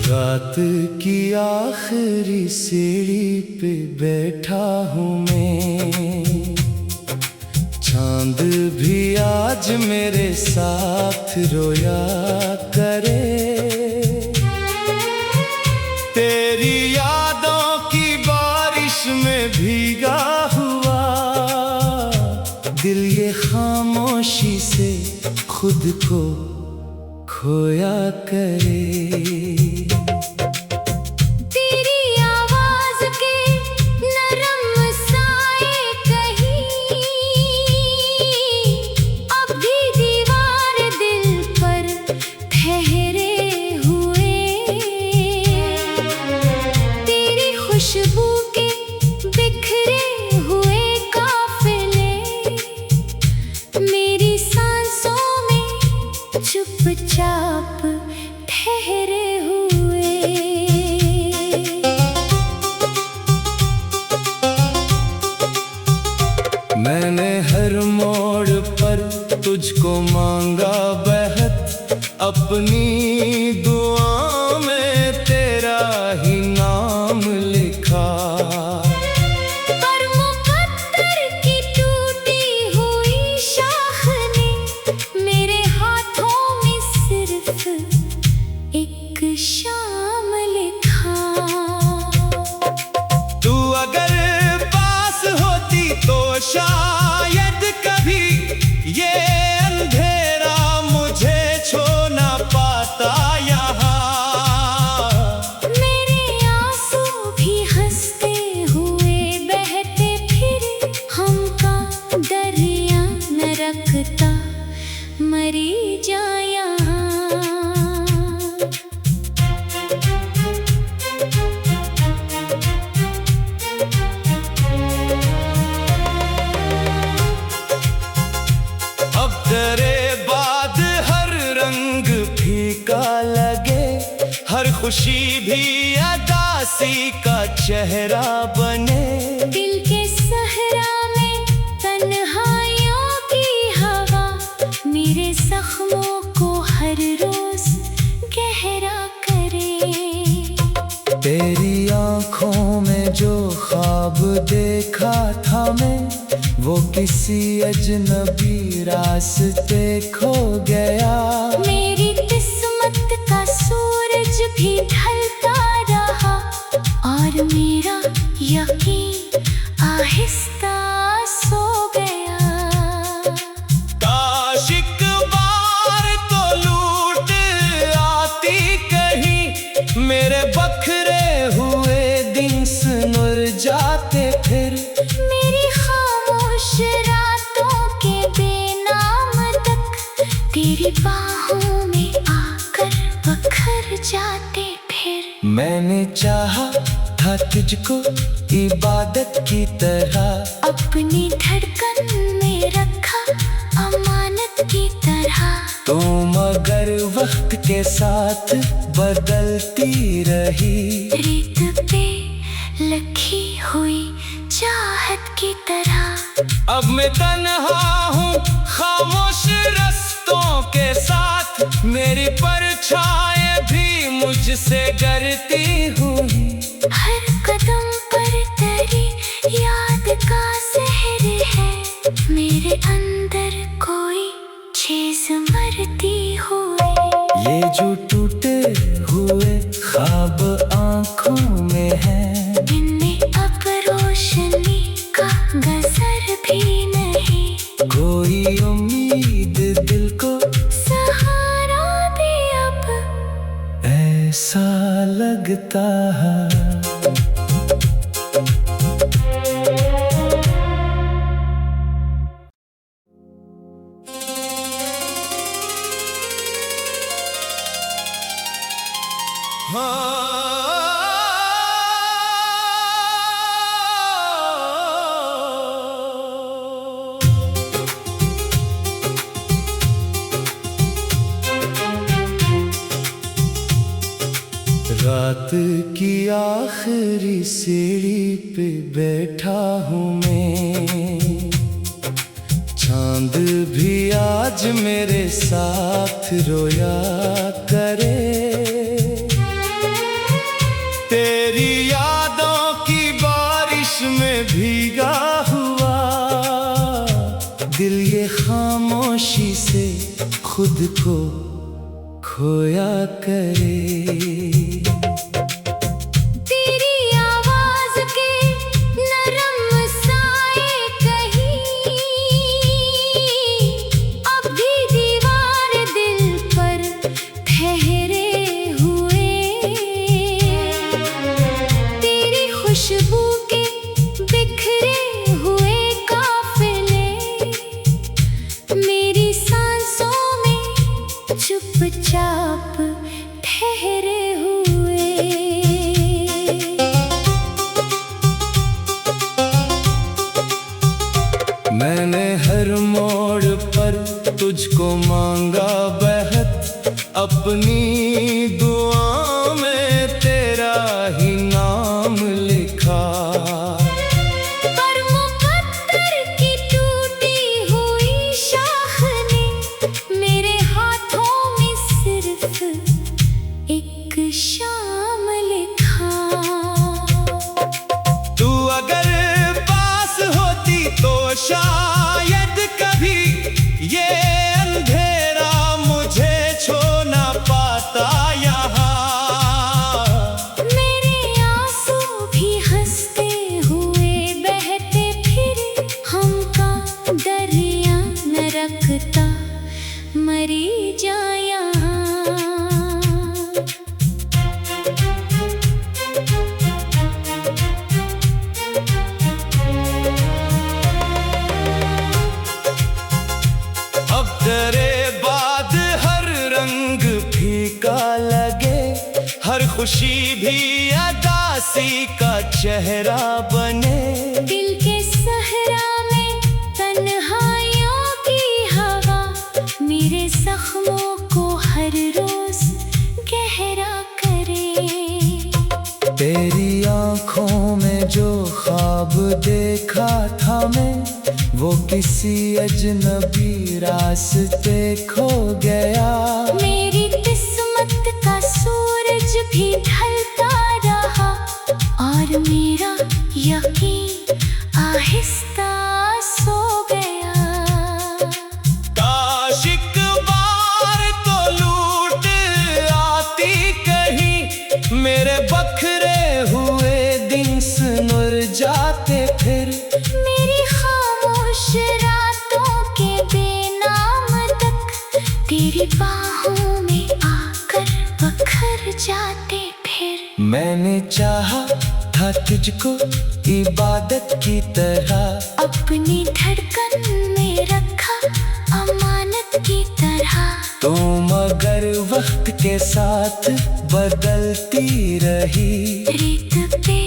रात की आखिरी सीढ़ी पे बैठा हूँ मैं, चांद भी आज मेरे साथ रोया करे। तेरी यादों की बारिश में भीगा हुआ दिल ये खामोशी से खुद को खोया करे। खुशबू के बिखरे हुए काफिले मेरी सांसों में चुपचाप ठहरे हुए। मैंने हर मोड़ पर तुझको मांगा बहत, अपनी दुआ में तेरा ही नाम लिखा। पर मुकद्दर की टूटी हुई शाख ने मेरे हाथों में सिर्फ एक शाम लिखा। तू अगर पास होती तो शायद कभी ये अंधेरा मुझे छू ना पाता यहाँ। मेरे आंसू भी हंसते हुए बहते फिर हमका दरिया न रखता मरी जाया। अब तेरे बाद हर रंग फीका लगे, हर खुशी भी अदासी का चेहरा बने। दिल के सहरा में तन्हाइयों की हवा मेरे जख्मों को हर रोज गहरा करे। तेरी आँखों में जो ख्वाब देखा था मैं, वो किसी अजनबी रास्ते खो गया। मेरी किस्मत का सूरज भी ढलता रहा और मेरा यकीन आहिस्ता सो गया। काश एक बार तो लूट आती कहीं, मेरे बखरे हुए दिन सुनुर जाते फिर। मेरी खामोश रातों के बेनाम तक तेरी बाहों में आकर बखर जाते फिर। मैंने चाहा था तुझको इबादत की तरह, अपनी धड़कन में रखा अमानत की तरह। तो मगर वक्त के साथ बदलती रही, रेत पे लखी हुई चाहत की तरह। अब मैं तन्हा हूँ खामोश रास्तों के साथ, मेरी परछाएं भी मुझसे डरती हुई। हर कदम पर तेरी याद का सहर है, मेरे अंदर कोई चीज मरती हुई। ये जो टूटे हुए ख्वाब आँखों में है, इनमें अब रोशनी का गजर भी नहीं। कोई उम्मीद दिल को सहारा दे अब, ऐसा लगता है। रात की आखिरी सीढ़ी पे बैठा हूँ मैं, चांद भी आज मेरे साथ रोया करे। तेरी यादों की बारिश में भीगा हुआ दिल ये खामोशी से खुद को खोया करे। तेरी आवाज के नरम साए कहीं अब भी दीवार दिल पर ठहरे हुए। तेरी खुशबू के बिखरे हुए काफिले मेरी सांसों में चुपचाप ठहरे हुए। मैंने हर मोड़ पर तुझको मांगा बहत, अपनी दुआ में तेरा ही नाम लिखा। पर मुकद्दर की टूटी हुई शाख ने मेरे हाथों में सिर्फ एक शाम लिखा। तू अगर पास होती तो शायद कभी ये अंधेरा मुझे छू ना पाता यहाँ। मेरे आंसू भी हंसते हुए बहते फिर हमका दरिया न रखता मरी जाया। अब तेरे बाद हर रंग फीका लगे, हर खुशी भी अदासी का चेहरा बने। दिल के सहरा में तन्हाइयों की हवा मेरे जख्मों को हर रोज गहरा करे। तेरी आंखों में जो ख्वाब देखा था मैं, वो किसी अजनबी रास्ते खो गया। मेरी किस्मत का सूरज भी ढलता रहा और मेरा यकीन आहिस्ता सो गया। काश एक बार तो लूट आती कहीं, मेरे बखरे हुए दिन सुनुर जाते फिर। मेरी खामोश रातों के बेनाम तक तेरी बाहों में आकर बखर जाते फिर। मैंने चाहा था तुझको इबादत की तरह, अपनी धड़कन में रखा अमानत की तरह। तो मगर वक्त के साथ बदलती रही, रेत पे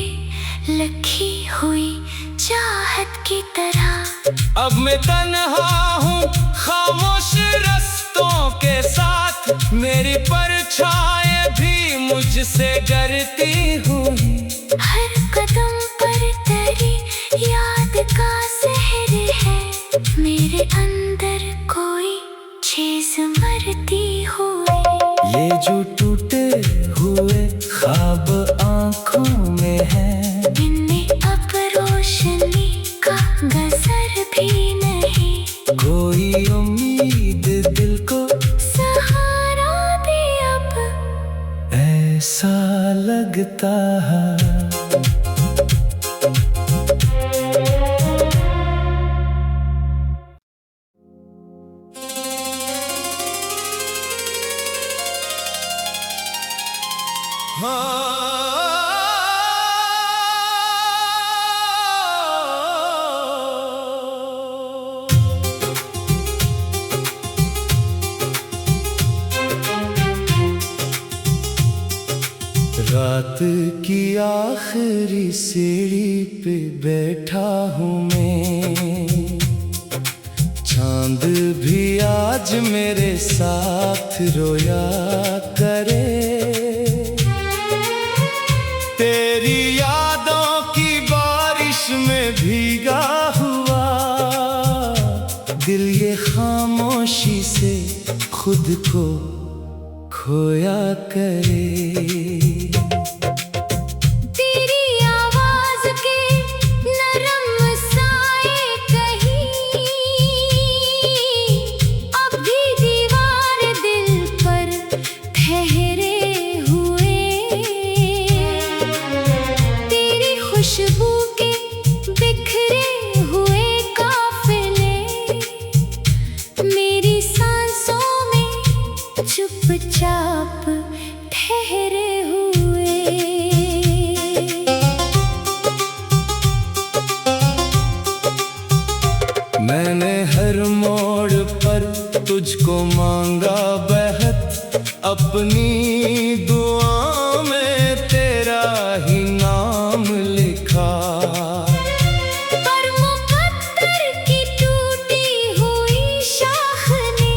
लखी हुई चाहत की तरह। अब मैं तन्हा हूँ खामोश रस्तों के साथ, मेरी परछाएं भी मुझसे डरती हुई। हर कदम पर तेरी याद का सहर है, मेरे अंदर कोई चीज मरती हुई। ये जो टूटे हुए ख्वाब आंखों में है, इनमें अब रोशनी का गजर भी नहीं। कोई उम्मीद दिल को सहारा दे अब, ऐसा लगता है। रात की आखिरी सीढ़ी पे बैठा हूँ मैं, चांद भी आज मेरे साथ रोया करे। दिल ये खामोशी से खुद को खोया करे। तेरी आवाज के नरम साए कहीं अब भी दीवार दिल पर ठहरे हुए। तेरी खुशबू के बिखरे हुए काफिले मेरी सांसों में चुपचाप ठहरे हुए। मैंने हर मोड़ पर तुझको मांगा बेहद, अपनी दुआ में तेरा ही नाम लिखा। पर मुकद्दर की टूटी हुई शाख ने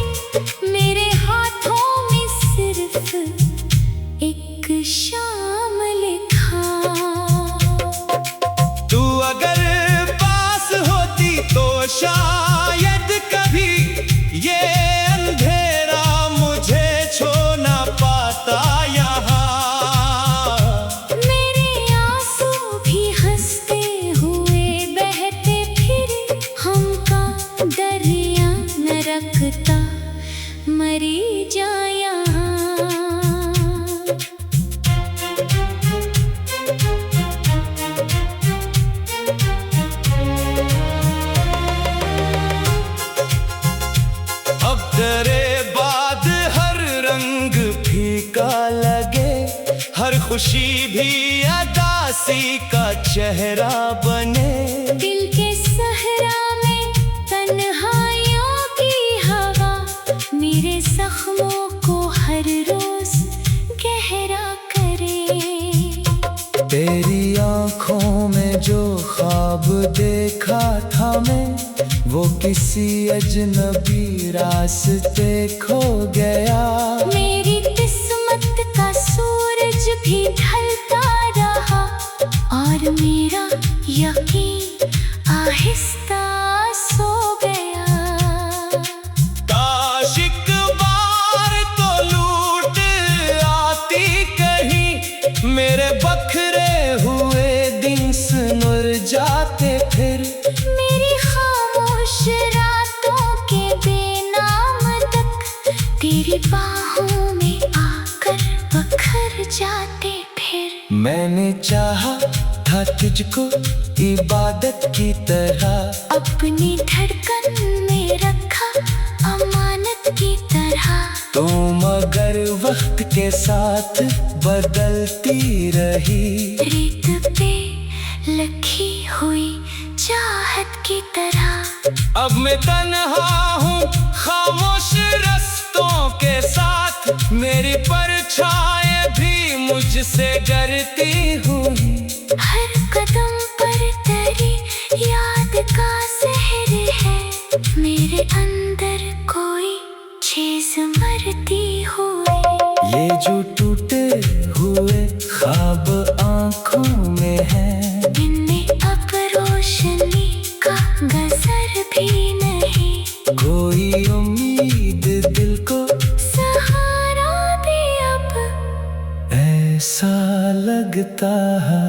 मेरे हाथों में सिर्फ एक शाम लिखा। तू अगर पास होती तो शायद कभी ये अंधेरा मुझे छू ना पाता यहाँ। मेरे आंसू भी हंसते हुए बहते फिर हमका दरिया न रखता मरी जाया। अब तेरे बाद हर रंग फीका लगे, हर खुशी भी अदासी का चेहरा बने। दिल के सहरा में तन्हाइयों की हवा मेरे जख्मों को हर रोज गहरा करे। तेरी आंखों में जो ख्वाब देखा था मैं, वो किसी अजनबी रास्ते खो गया। मेरी किस्मत का सूरज भी ढलता रहा और मेरा यकीन आहिस्ता सो गया। काश एक बार तो लूट आती कहीं, मेरे बखरे हुए दिन सुनुर जाते फिर। मेरी खामोश रातों के बेनाम तक तेरी बाहों में आकर बखर जाते फिर। मैंने चाहा था तुझको इबादत की तरह, अपनी धड़कन में रखा अमानत की तरह। तो मगर वक्त के साथ बदलती रही। रेत पे लखी हुई चाहत की तरह। अब मैं तन्हा हूँ खामोश रस्तों के साथ, मेरी परछाएं भी मुझसे डरती हुई। हर कदम पर तेरी याद का सहर है, मेरे अंदर कोई चीज मरती हुई। ये जो टूटे हुए ख्वाब आंखों में है, इनमें अब रोशनी का गजर भी नहीं। कोई उम्मीद दिल को सहारा दे अब ऐसा लगता है।